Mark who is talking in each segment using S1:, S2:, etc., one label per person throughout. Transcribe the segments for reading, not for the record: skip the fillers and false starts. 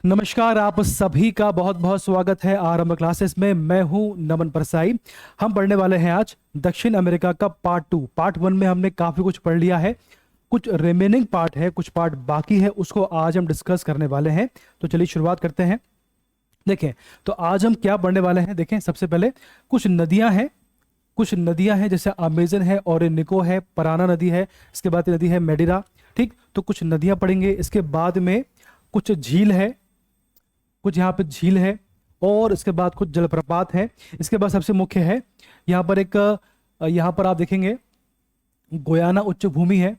S1: नमस्कार, आप सभी का बहुत बहुत स्वागत है आरंभ क्लासेस में। मैं हूं नमन परसाई। हम पढ़ने वाले हैं आज दक्षिण अमेरिका का पार्ट 2। पार्ट 1 में हमने काफ़ी कुछ पढ़ लिया है, कुछ रिमेनिंग पार्ट है, कुछ पार्ट बाकी है, उसको आज हम डिस्कस करने वाले हैं। तो चलिए शुरुआत करते हैं। देखें, तो आज हम क्या पढ़ने वाले हैं। देखें, सबसे पहले कुछ नदियां हैं जैसे अमेजन है, ओरिनिको है, पराना नदी है, इसके बाद नदी है मेडिरा। ठीक, तो कुछ नदियां पढ़ेंगे। इसके बाद में कुछ झील है, कुछ यहाँ पे झील है, और इसके बाद कुछ जलप्रपात है। इसके बाद सबसे मुख्य है यहाँ पर यहाँ पर आप देखेंगे गोयाना उच्च भूमि है।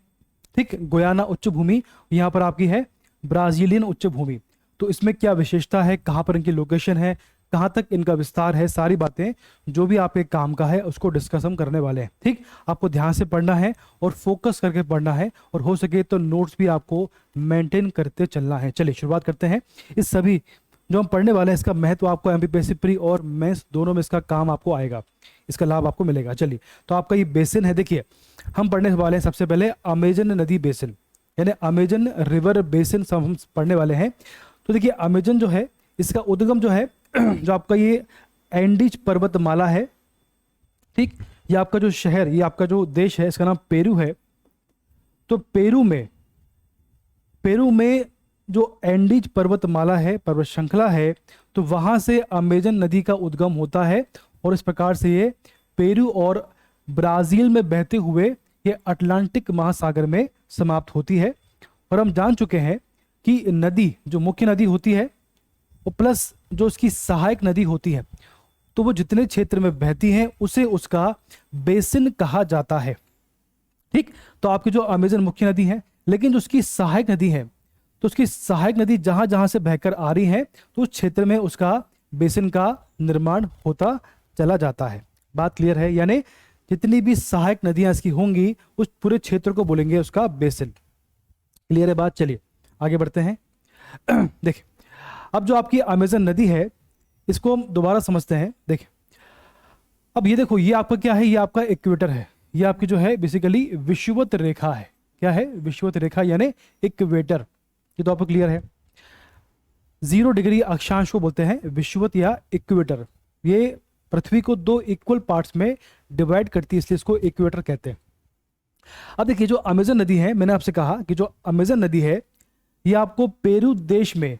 S1: ठीक, गोयाना उच्च भूमि यहाँ पर आपकी है, ब्राजीलियन उच्च भूमि। तो इसमें क्या विशेषता है, कहाँ पर इनकी लोकेशन है, कहाँ तक इनका विस्तार है, सारी बातें जो भी आपके काम का है उसको डिस्कस हम करने वाले हैं। ठीक, आपको ध्यान से पढ़ना है और फोकस करके पढ़ना है, और हो सके तो नोट्स भी आपको मेंटेन करते चलना है। चलिए शुरुआत करते हैं। इस सभी जो हम पढ़ने वाले हैं इसका महत्व आपको एमपीपीएससी प्री और मेंस दोनों में इसका काम आपको आएगा, इसका लाभ आपको मिलेगा। चलिए, तो आपका ये बेसिन है। देखिए, हम पढ़ने वाले हैं सबसे पहले अमेजन नदी बेसिन, यानी अमेजन रिवर बेसिन सब हम पढ़ने वाले हैं। तो देखिए, अमेजन जो है इसका उद्गम जो है जो आपका ये एंडीज पर्वतमाला है। ठीक, ये आपका जो शहर, ये आपका जो देश है, इसका नाम पेरू है। तो पेरू में जो एंडीज पर्वतमाला है, पर्वत श्रृंखला है, तो वहां से अमेजन नदी का उद्गम होता है, और इस प्रकार से ये पेरू और ब्राजील में बहते हुए ये अटलांटिक महासागर में समाप्त होती है। और हम जान चुके हैं कि नदी जो मुख्य नदी होती है और प्लस जो उसकी सहायक नदी होती है, तो वो जितने क्षेत्र में बहती हैं उसे उसका बेसिन कहा जाता है। ठीक, तो आपकी जो अमेजन मुख्य नदी है, लेकिन जो उसकी सहायक नदी है, तो उसकी सहायक नदी जहां जहां से बहकर आ रही है, तो उस क्षेत्र में उसका बेसिन का निर्माण होता चला जाता है। बात क्लियर है? यानी जितनी भी सहायक नदियां इसकी होंगी उस पूरे क्षेत्र को बोलेंगे उसका बेसिन। क्लियर है बात? चलिए आगे बढ़ते हैं। देखिए, अब जो आपकी अमेजन नदी है इसको हम दोबारा समझते हैं। देखिए, अब ये देखो, ये आपका क्या है, ये आपका इक्वेटर है, ये आपकी जो है बेसिकली विषुवत रेखा है। क्या है? विषुवत रेखा यानी इक्वेटर। ये तो आपको क्लियर है। 0 डिग्री अक्षांश को बोलते हैं विषुवत या इक्वेटर। ये पृथ्वी को दो इक्वल पार्ट्स में डिवाइड करती है, इसलिए इसको इक्वेटर कहते हैं। अब देखिए, जो अमेजन नदी है, मैंने आपसे कहा कि जो अमेजन नदी है ये आपको पेरू देश में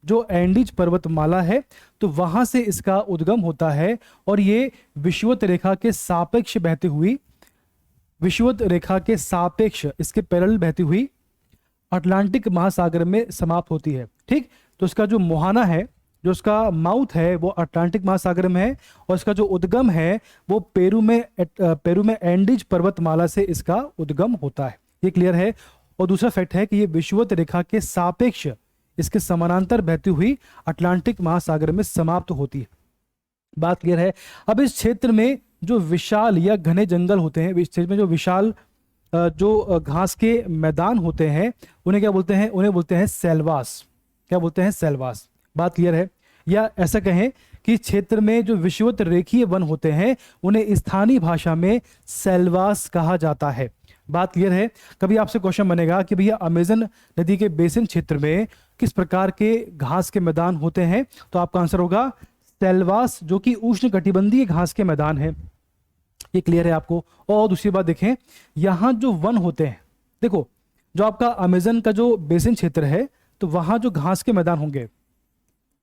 S1: जो एंडीज पर्वतमाला है, तो वहां से इसका उद्गम होता है, और ये विषुवत रेखा के सापेक्ष बहती हुई, विषुवत रेखा के सापेक्ष इसके पैरेलल बहती हुई अटलांटिक महासागर में समाप्त होती है। ठीक, तो इसका जो मुहाना है, जो इसका माउथ है, वो अटलांटिक महासागर में है, और इसका जो उद्गम है वो पेरू में एंडीज पर्वतमाला से इसका उद्गम होता है। ये क्लियर है? और दूसरा फैक्ट है कि ये विषुवत रेखा के सापेक्ष इसके समानांतर बहती हुई अटलांटिक महासागर में समाप्त होती है। बात क्लियर है? अब इस क्षेत्र में जो विशाल या घने जंगल होते हैं, इस क्षेत्र में जो विशाल जो घास के मैदान होते हैं, उन्हें क्या बोलते हैं? उन्हें बोलते हैं सेल्वास। क्या बोलते हैं? सेल्वास। बात क्लियर है? या ऐसा कहें कि क्षेत्र में जो विषुवत रेखीय वन होते हैं उन्हें स्थानीय भाषा में सेल्वास कहा जाता है। बात क्लियर है? कभी आपसे क्वेश्चन बनेगा कि भैया अमेजन नदी के बेसिन क्षेत्र में किस प्रकार के घास के मैदान होते हैं, तो आपका आंसर होगा सेल्वास, जो कि उष्णकटिबंधीय घास के मैदान है। ये क्लियर है आपको? और दूसरी बात देखें, यहां जो वन होते हैं, देखो जो आपका अमेजन का जो बेसिन क्षेत्र है, तो वहां जो घास के मैदान होंगे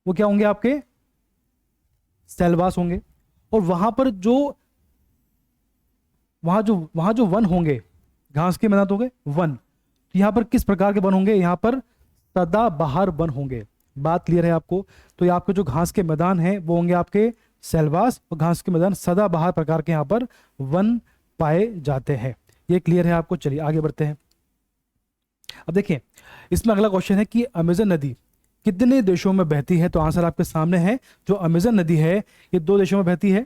S1: वो क्या होंगे? आपके सेल्वास होंगे। और वहां पर जो वहां जो वन होंगे, घास के मैदान होंगे वन, तो यहां पर किस प्रकार के वन होंगे? यहां पर सदाबहार वन होंगे। बात क्लियर है आपको? तो ये आपके जो घास के मैदान हैं वो होंगे आपके सेल्वास, और घास के मैदान सदाबहार प्रकार के यहाँ पर वन पाए जाते हैं। ये क्लियर है आपको? चलिए आगे बढ़ते हैं। अब देखिए, इसमें अगला क्वेश्चन है कि अमेजन नदी कितने देशों में बहती है, तो आंसर आपके सामने है। जो अमेजन नदी है ये 2 देशों में बहती है।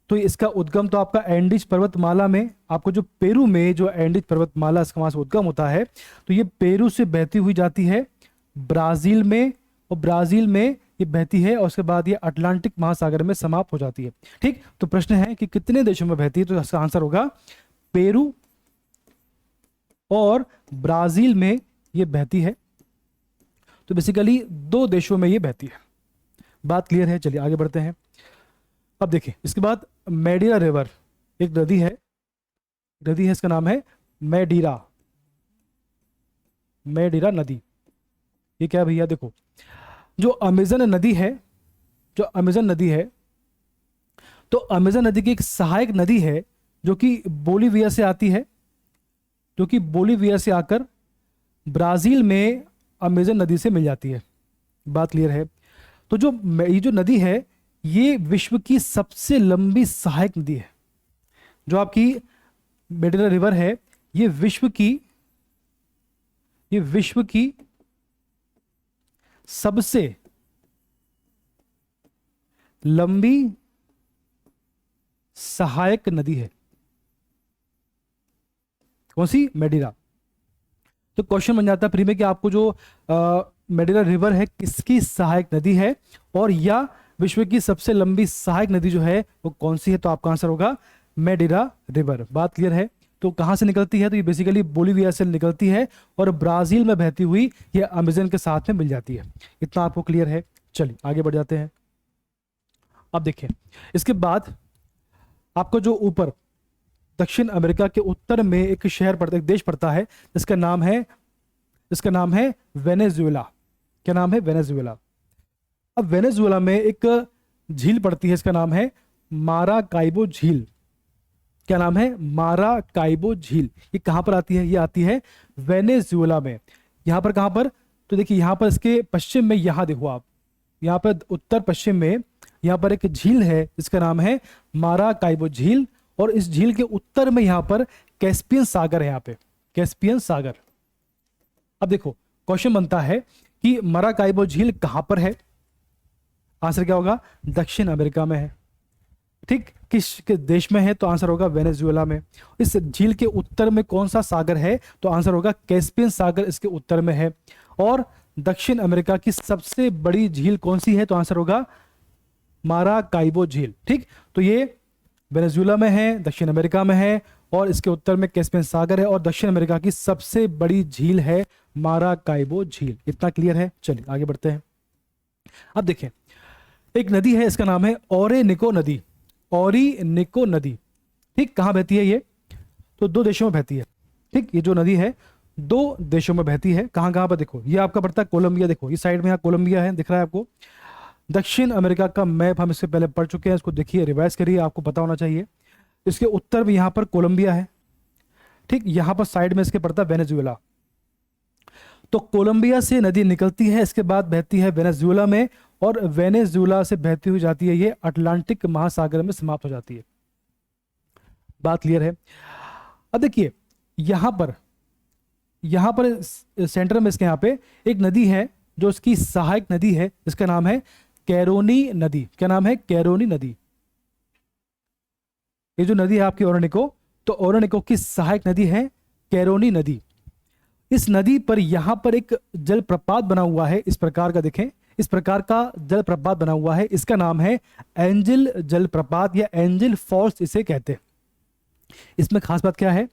S1: तो इसका उद्गम तो आपका एंडीज पर्वतमाला में, आपको जो पेरू में जो एंडीज पर्वतमाला इसका वहां से उद्गम होता है, तो ये पेरू से बहती हुई जाती है ब्राजील में, और ब्राजील में ये बहती है, और उसके बाद ये अटलांटिक महासागर में समाप्त हो जाती है। ठीक, तो प्रश्न है कि कितने देशों में बहती है, तो इसका आंसर होगा पेरू और ब्राजील में ये बहती है। तो बेसिकली दो देशों में ये बहती है। बात क्लियर है? चलिए आगे बढ़ते हैं। अब देखिए इसके बाद मैडिरा रिवर, एक नदी है, इसका नाम है मैडिरा, मैडिरा नदी। ये क्या है भैया? देखो जो अमेजन नदी है, जो अमेजन नदी है, तो अमेजन नदी की एक सहायक नदी है जो कि बोलीविया से आती है, जो कि बोलीविया से आकर ब्राजील में अमेजन नदी से मिल जाती है। बात क्लियर है? तो ये जो नदी है ये विश्व की सबसे लंबी सहायक नदी है। जो आपकी मेडिरा रिवर है ये विश्व की सबसे लंबी सहायक नदी है। कौन सी? मेडिरा। तो क्वेश्चन बन जाता है प्री में कि आपको जो मेडिरा रिवर है किसकी सहायक नदी है, और या विश्व की सबसे लंबी सहायक नदी जो है वो कौन सी है? तो आपका आंसर होगा मेडिरा रिवर। बात क्लियर है? तो कहां से निकलती है? तो ये बेसिकली बोलीविया से निकलती है और ब्राजील में बहती हुई ये अमेजन के साथ में मिल जाती है। इतना आपको क्लियर है? चलिए आगे बढ़ जाते हैं। अब देखिए इसके बाद आपको जो ऊपर दक्षिण अमेरिका के उत्तर में एक शहर पड़ता है, एक देश पड़ता है, इसका नाम है वेनेजुएला। क्या नाम है? वेनेजुएला। अब वेनेजुएला में एक झील पड़ती है, इसका नाम है माराकाइबो झील। क्या नाम है? माराकाइबो झील। ये कहां पर आती है? ये आती है वेनेजुएला में। यहां पर कहां पर? तो देखिए यहां पर इसके पश्चिम में, यहां देखो आप, यहां पर उत्तर पश्चिम में यहां पर एक झील है जिसका नाम है माराकाइबो झील, और इस झील के उत्तर में यहां पर कैस्पियन सागर है, यहां पे कैस्पियन सागर। अब देखो क्वेश्चन बनता है कि माराकाइबो झील कहां पर है? आंसर क्या होगा? दक्षिण अमेरिका में है। ठीक, किस देश में है? तो आंसर होगा वेनेजुएला में। इस झील के उत्तर में कौन सा सागर है? तो आंसर होगा कैस्पियन सागर, इसके उत्तर में है। और दक्षिण अमेरिका की सबसे बड़ी झील कौन सी है? तो आंसर होगा माराकाइबो झील। ठीक, तो ये वेनेजुएला में है, दक्षिण अमेरिका में है, और इसके उत्तर में कैस्पियन सागर है, और दक्षिण अमेरिका की सबसे बड़ी झील है माराकाइबो झील। इतना क्लियर है? चलिए आगे बढ़ते हैं। अब देखिए एक नदी है, इसका नाम है ओरेनिको नदी। ओरिनिको नदी। ठीक, कहां बहती है ये? तो दो देशों में बहती है। ठीक, ये जो नदी है दो देशों में बहती है। कहां कहां पर? देखो ये आपका पड़ता है कोलंबिया। देखो इस साइड में यहाँ कोलंबिया है, दिख रहा है आपको। दक्षिण अमेरिका का मैप हम इससे पहले पढ़ चुके हैं, इसको देखिए, रिवाइज करिए, आपको पता होना चाहिए। इसके उत्तर में यहां पर कोलंबिया है। ठीक, यहां पर साइड में इसके पड़ता है वेनेजुएला। तो कोलंबिया से नदी निकलती है, इसके बाद बहती है वेनेजुएला में, और वेनेजुएला से बहती हुई जाती है ये अटलांटिक महासागर में समाप्त हो जाती है। बात क्लियर है? अब देखिए यहां पर सेंटर में इसके यहां पे एक नदी है जो इसकी सहायक नदी है, इसका नाम है कैरोनी नदी। क्या नाम है? कैरोनी नदी। ये जो नदी है आपकी ओरेनिको, तो ओरेनिको की सहायक नदी है कैरोनी नदी। इस नदी पर यहां पर एक जलप्रपात बना हुआ है, इस प्रकार का, देखें इस प्रकार का जलप्रपात बना हुआ है, इसका नाम है एंजल जलप्रपात या एंजल फॉल्स इसे कहते हैं। इसमें खास बात क्या है?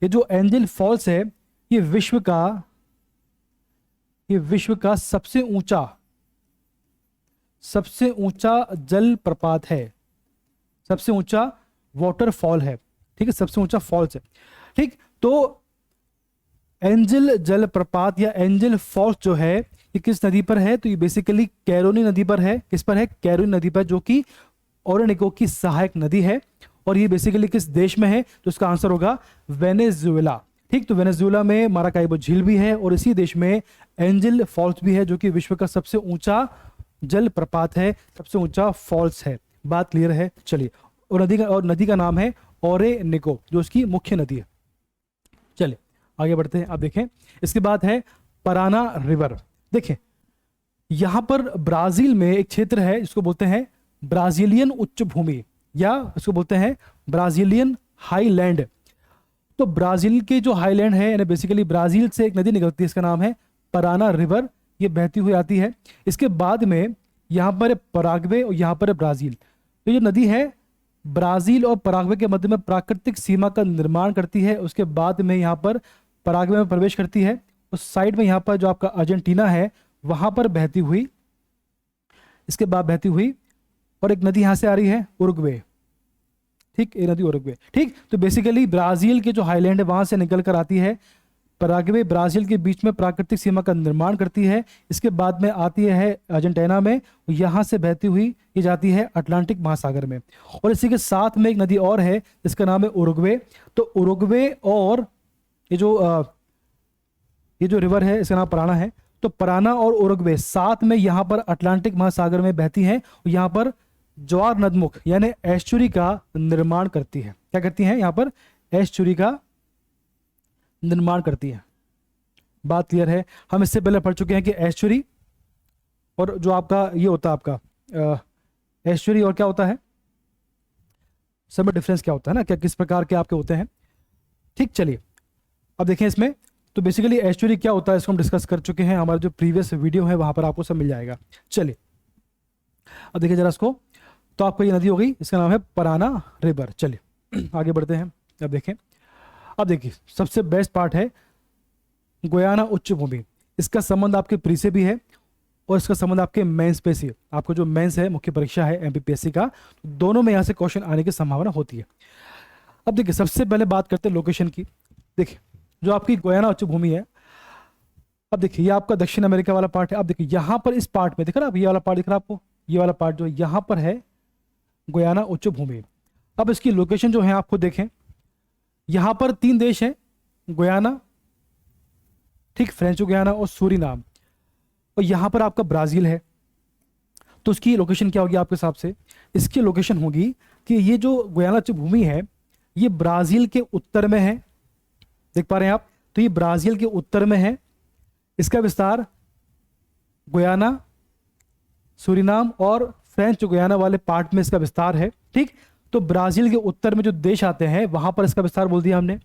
S1: ये जो एंजल फॉल्स है ये विश्व का सबसे ऊंचा जलप्रपात है, सबसे ऊंचा वाटरफॉल है। ठीक है, सबसे ऊंचा फॉल्स है। ठीक, तो एंजल जलप्रपात या एंजल फॉल्स जो है ये किस नदी पर है? तो ये बेसिकली कैरोनी नदी पर है। किस पर है? कैरोनी नदी पर, जो कि ओरेनिको की सहायक नदी है। और ये बेसिकली किस देश में है? तो इसका आंसर होगा वेनेजुएला। ठीक, तो वेनेजुएला में माराकाइबो झील भी है, और इसी देश में एंजल फॉल्स भी है, जो कि विश्व का सबसे ऊंचा जलप्रपात है, सबसे ऊंचा फॉल्स है। बात क्लियर है? चलिए, और नदी का नाम है ओरेनिको, जो उसकी मुख्य नदी है। चलिए आगे बढ़ते हैं। अब देखें इसके बाद है पराना रिवर। देखें यहां पर ब्राजील में एक क्षेत्र है, इसको बोलते हैं ब्राजीलियन उच्च भूमि, या इसको बोलते हैं ब्राजीलियन हाईलैंड। तो ब्राजील के जो हाईलैंड है, यानी बेसिकली ब्राजील से एक नदी निकलती है, इसका नाम है पराना रिवर। ये बहती हुई आती है। इसके बाद में यहाँ पर पराग्वे और यहाँ पर ब्राजील। तो ये नदी है ब्राजील और पराग्वे के मध्य में प्राकृतिक सीमा का निर्माण करती है। उसके बाद में यहाँ पर पराग्वे में प्रवेश करती है। उस साइड में यहाँ पर जो आपका अर्जेंटीना है वहां पर बहती हुई, इसके बाद बहती हुई, और एक नदी यहां से आ रही है उरुग्वे, ठीक, ये नदी उरुग्वे, ठीक। तो बेसिकली ब्राजील के जो हाईलैंड है वहां से निकल कर आती है, पराग्वे ब्राजील के बीच में प्राकृतिक सीमा का निर्माण करती है, इसके बाद में आती है अर्जेंटीना में, यहाँ से बहती हुई ये जाती है अटलांटिक महासागर में। और इसी के साथ में एक नदी और है जिसका नाम है उरुग्वे। तो उरुग्वे और ये जो रिवर है इसका नाम पराना है। तो पराना और उरुग्वे साथ में यहाँ पर अटलांटिक महासागर में बहती हैं, और यहाँ पर ज्वार नदमुख यानी एस्चुरी का निर्माण करती है। क्या करती हैं? यहाँ पर एस्चुरी का निर्माण करती है। बात क्लियर है? हम इससे पहले पढ़ चुके हैं कि एस्चुरी और जो आपका ये होता है आपका एस्चुरी और क्या होता है, सब में डिफरेंस क्या होता है ना, क्या किस प्रकार के आपके होते हैं, ठीक। चलिए अब देखें इसमें, तो बेसिकली एस्चुरी क्या होता है इसको हम डिस्कस कर चुके हैं, हमारा जो प्रीवियस वीडियो है वहां पर आपको सब मिल जाएगा। चलिए अब देखिए जरा इसको, तो आपको ये नदी हो गई, इसका नाम है पराना रिवर। चलिए आगे बढ़ते हैं। अब देखें, अब देखिए सबसे बेस्ट पार्ट है गुयाना उच्च भूमि। इसका संबंध आपके प्री से भी है और इसका संबंध आपके मेंस पे से। आपको जो मेंस है, मुख्य परीक्षा है एमपीपीएससी का, दोनों में यहां से क्वेश्चन आने की संभावना होती है। अब देखिए सबसे पहले बात करते हैं लोकेशन की। देखिए जो आपकी गुयाना उच्च भूमि है, अब देखिए ये आपका दक्षिण अमेरिका वाला पार्ट है। अब देखिए यहां पर इस पार्ट में दिख रहा है, ये वाला पार्ट दिख रहा है आपको, ये वाला पार्ट जो यहां पर है गुयाना उच्च भूमि। अब इसकी लोकेशन जो है आपको देखें, यहां पर 3 देश हैं, गुयाना, ठीक, फ्रेंच गुयाना और सूरीनाम, और यहां पर आपका ब्राजील है। तो उसकी लोकेशन क्या होगी आपके हिसाब से? इसकी लोकेशन होगी कि ये जो गुयाना उच्च भूमि है ये ब्राजील के उत्तर में है, देख पा रहे हैं आप, तो ये ब्राजील के उत्तर में है। इसका विस्तार गुयाना, सूरीनाम और फ्रेंच गुयाना वाले पार्ट में इसका विस्तार है, ठीक। तो ब्राजील के उत्तर में जो देश आते हैं वहां पर इसका विस्तार बोल दिया हमने,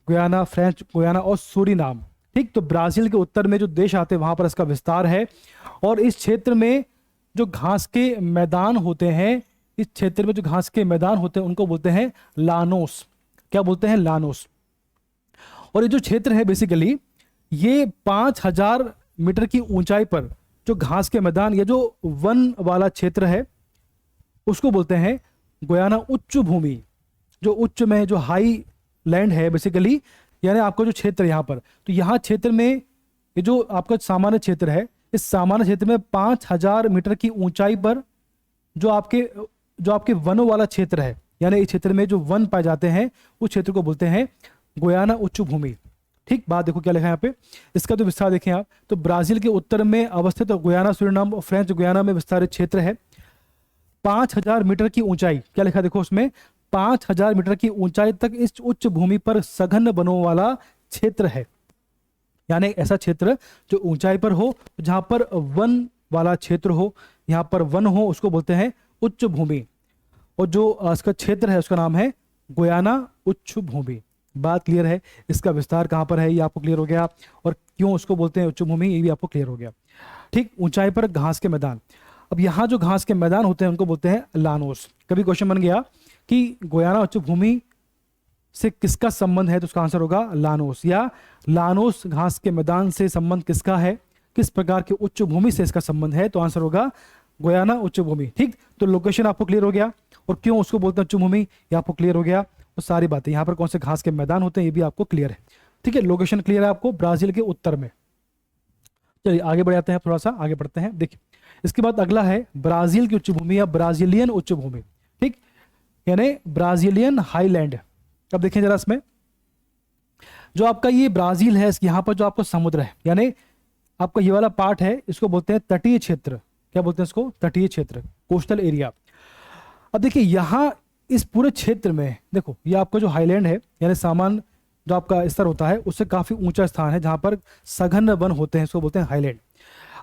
S1: गुयाना, फ्रेंच गुयाना और सूरीनाम, ठीक। तो ब्राजील के उत्तर में जो देश आते हैं वहां पर इसका विस्तार है। और इस क्षेत्र में जो घास के मैदान होते हैं, इस क्षेत्र में जो घास के मैदान होते हैं उनको बोलते हैं लानोस। क्या बोलते हैं? लानोस। और ये जो क्षेत्र है बेसिकली ये 5000 मीटर की ऊंचाई पर जो घास के मैदान या जो वन वाला क्षेत्र है उसको बोलते हैं गुयाना उच्च भूमि। जो उच्च में जो हाई लैंड है बेसिकली, यानी आपका जो क्षेत्र यहाँ पर, तो यहाँ क्षेत्र में ये जो आपका सामान्य क्षेत्र है, इस सामान्य क्षेत्र में 5000 मीटर की ऊंचाई पर जो आपके वनों वाला क्षेत्र है, यानी इस क्षेत्र में जो वन पाए जाते हैं उस क्षेत्र को बोलते हैं गुयाना उच्च भूमि, ठीक। बात देखो क्या लिखा है यहाँ पे, इसका तो विस्तार देखें आप, तो ब्राजील के उत्तर में अवस्थित गुयाना, सूरीनाम और फ्रेंच गुयाना में विस्तारित क्षेत्र है। 5000 मीटर की ऊंचाई, क्या लिखा देखो उसमें, 5000 मीटर की ऊंचाई तक इस उच्च भूमि पर सघन वनों वाला क्षेत्र है। यानी ऐसा क्षेत्र जो ऊंचाई पर हो, जहां पर वन वाला क्षेत्र हो, यहाँ पर वन हो, उसको बोलते हैं उच्च भूमि। और जो इसका क्षेत्र है उसका नाम है गुयाना उच्च भूमि। बात क्लियर है? इसका विस्तार कहाँ पर है ये आपको क्लियर हो गया, और क्यों उसको बोलते हैं उच्च भूमि ये भी आपको क्लियर हो गया, ठीक। ऊंचाई पर घास के मैदान। अब यहाँ जो घास के मैदान होते हैं उनको बोलते हैं लानोस। कभी क्वेश्चन बन गया कि गुयाना उच्च भूमि से किसका संबंध है, तो उसका आंसर होगा लानोस, या लानोस घास के मैदान से संबंध किसका है, किस प्रकार की उच्च भूमि से इसका संबंध है, तो आंसर होगा गुयाना उच्च भूमि, ठीक। तो लोकेशन आपको क्लियर हो गया, और क्यों उसको बोलते हैं उच्च भूमि ये आपको क्लियर हो गया, और सारी बातें यहाँ पर कौन से घास के मैदान होते हैं ये भी आपको क्लियर है, ठीक है। लोकेशन क्लियर है आपको, ब्राजील के उत्तर में। चलिए आगे बढ़ जाते हैं, थोड़ा सा आगे बढ़ते हैं। देखिए इसके बाद अगला है ब्राजील की उच्च भूमि या ब्राजीलियन उच्च भूमि, ठीक, यानी ब्राजीलियन हाईलैंड। अब देखें जरा इसमें, जो आपका ये ब्राजील है यहाँ पर जो आपका समुद्र है, यानी आपका ये वाला पार्ट है, इसको बोलते हैं तटीय क्षेत्र। क्या बोलते हैं इसको? तटीय क्षेत्र, कोस्टल एरिया। अब देखिए यहाँ इस पूरे क्षेत्र में देखो, ये आपका जो हाईलैंड है, यानी सामान्य जो आपका स्तर होता है उससे काफी ऊंचा स्थान है जहां पर सघन वन होते हैं, इसको बोलते हैं हाईलैंड।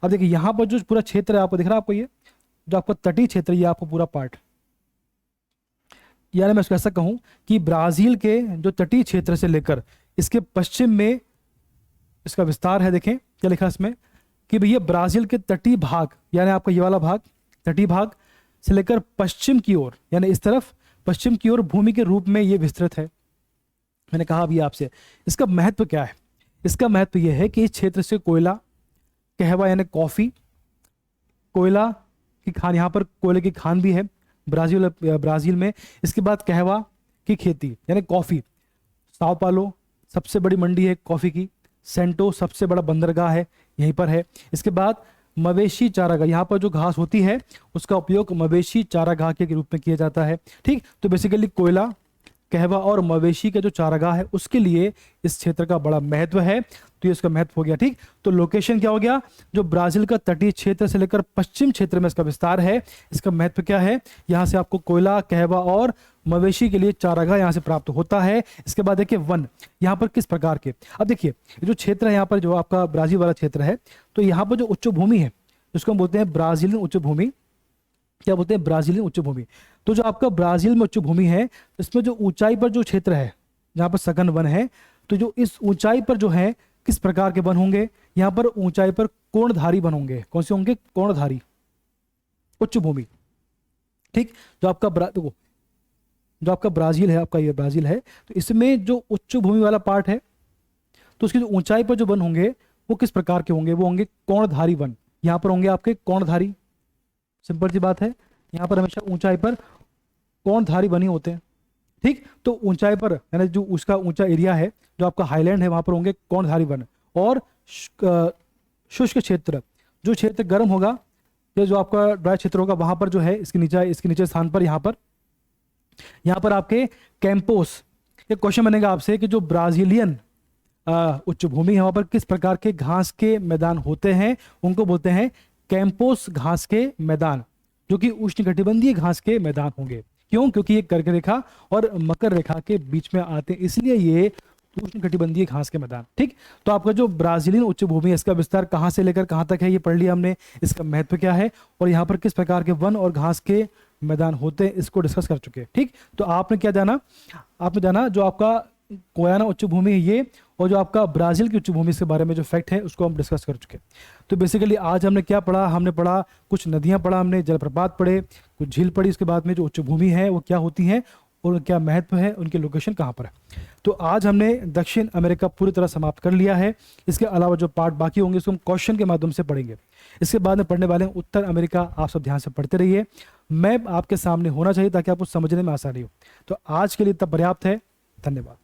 S1: अब देखिए यहाँ पर जो पूरा क्षेत्र है आपको दिख रहा है, आपको ये जो आपका तटीय क्षेत्र, ये आपको पूरा पार्ट, यानी मैं इसको ऐसा कहूं कि ब्राजील के जो तटीय क्षेत्र से लेकर इसके पश्चिम में इसका विस्तार है। देखें क्या लिखा इसमें कि भैया ब्राजील के तटीय भाग, यानी आपका ये वाला भाग, तटीय भाग से लेकर पश्चिम की ओर, यानी इस तरफ पश्चिम की ओर भूमि के रूप में ये विस्तृत है। मैंने कहा अभी आपसे, इसका महत्व क्या है? इसका महत्व यह है कि इस क्षेत्र से कोयला, कहवा यानी कॉफ़ी, कोयला की खान, यहाँ पर कोयले की खान भी है ब्राज़ील में। इसके बाद कहवा की खेती यानी कॉफ़ी, साओ पालो सबसे बड़ी मंडी है कॉफ़ी की, सेंटो सबसे बड़ा बंदरगाह है यहीं पर है। इसके बाद मवेशी चारागाह, यहाँ पर जो घास होती है उसका उपयोग मवेशी चारागाह के रूप में किया जाता है। ठीक, तो बेसिकली कोयला, कहवा और मवेशी का जो चारागाह है उसके लिए इस क्षेत्र का बड़ा महत्व है। तो ये इसका महत्व हो गया। ठीक, तो लोकेशन क्या हो गया, जो ब्राजील का तटीय क्षेत्र से लेकर पश्चिम क्षेत्र में इसका विस्तार है। इसका महत्व क्या है, यहाँ से आपको कोयला, कहवा और मवेशी के लिए चारागाह यहाँ से प्राप्त होता है। इसके बाद देखिए वन, यहाँ पर किस प्रकार के, अब देखिए ये जो क्षेत्र है यहाँ पर जो आपका ब्राजील वाला क्षेत्र है, तो यहाँ पर जो उच्च भूमि है जिसको हम बोलते हैं ब्राजीलियन उच्च भूमि, क्या बोलते हैं ब्राजीलियन उच्च भूमि। तो जो आपका ब्राजील में उच्च भूमि है इसमें जो ऊंचाई पर जो क्षेत्र है जहाँ पर सघन वन है, तो जो इस ऊंचाई पर जो है किस प्रकार के वन होंगे, यहाँ पर ऊंचाई पर कोणधारी वन होंगे। कौन से होंगे, कोणधारी उच्च भूमि। ठीक, जो आपका देखो जो आपका ब्राजील है, आपका ये ब्राजील है, तो इसमें जो उच्च भूमि वाला पार्ट है तो उसकी जो ऊंचाई पर जो वन होंगे वो किस प्रकार के होंगे, वो होंगे कोणधारी वन। यहाँ पर होंगे आपके कोणधारी, सिंपल सी बात है, यहाँ पर हमेशा ऊंचाई पर कोणधारी बने होते हैं। ठीक, तो ऊंचाई पर यानी जो उसका ऊंचा एरिया है जो आपका हाईलैंड है वहां पर होंगे कोणधारी वन। और शुष्क क्षेत्र, जो क्षेत्र गर्म होगा या जो आपका ड्राई क्षेत्र होगा वहां पर जो है इसके नीचे स्थान पर यहाँ पर आपके कैंपोस। एक क्वेश्चन बनेगा आपसे कि जो ब्राजीलियन उच्च भूमि है वहां पर किस प्रकार के घास के मैदान होते हैं, उनको बोलते हैं कैंपोस घास के मैदान, जो कि उष्णकटिबंधीय घास के मैदान होंगे। क्यों, क्योंकि ये कर्क रेखा और मकर रेखा के बीच में आते हैं, इसलिए ये उष्णकटिबंधीय घास के मैदान। ठीक, तो आपका जो ब्राजीलियन उच्च भूमि है इसका विस्तार कहाँ से लेकर कहाँ तक है ये पढ़ लिया हमने, इसका महत्व क्या है और यहाँ पर किस प्रकार के वन और घास के मैदान होते हैं इसको डिस्कस कर चुके हैं। ठीक, तो आपने क्या जाना, आपने जाना जो आपका कोयाना उच्च भूमि है ये, और जो आपका ब्राजील की उच्च भूमि के बारे में जो फैक्ट है उसको हम डिस्कस कर चुके हैं। तो बेसिकली आज हमने क्या पढ़ा, हमने पढ़ा कुछ नदियां पढ़ा, हमने जलप्रपात पढ़े, कुछ झील पढ़ी, उसके बाद में जो उच्च भूमि है वो क्या होती है और क्या महत्व है, उनकी लोकेशन कहाँ पर है। तो आज हमने दक्षिण अमेरिका पूरी तरह समाप्त कर लिया है। इसके अलावा जो पार्ट बाकी होंगे उसको हम क्वेश्चन के माध्यम से पढ़ेंगे। इसके बाद में पढ़ने वाले हैं उत्तर अमेरिका। आप सब ध्यान से पढ़ते रहिए, मैप आपके सामने होना चाहिए ताकि आपको समझने में आसानी हो। तो आज के लिए इतना पर्याप्त है। धन्यवाद।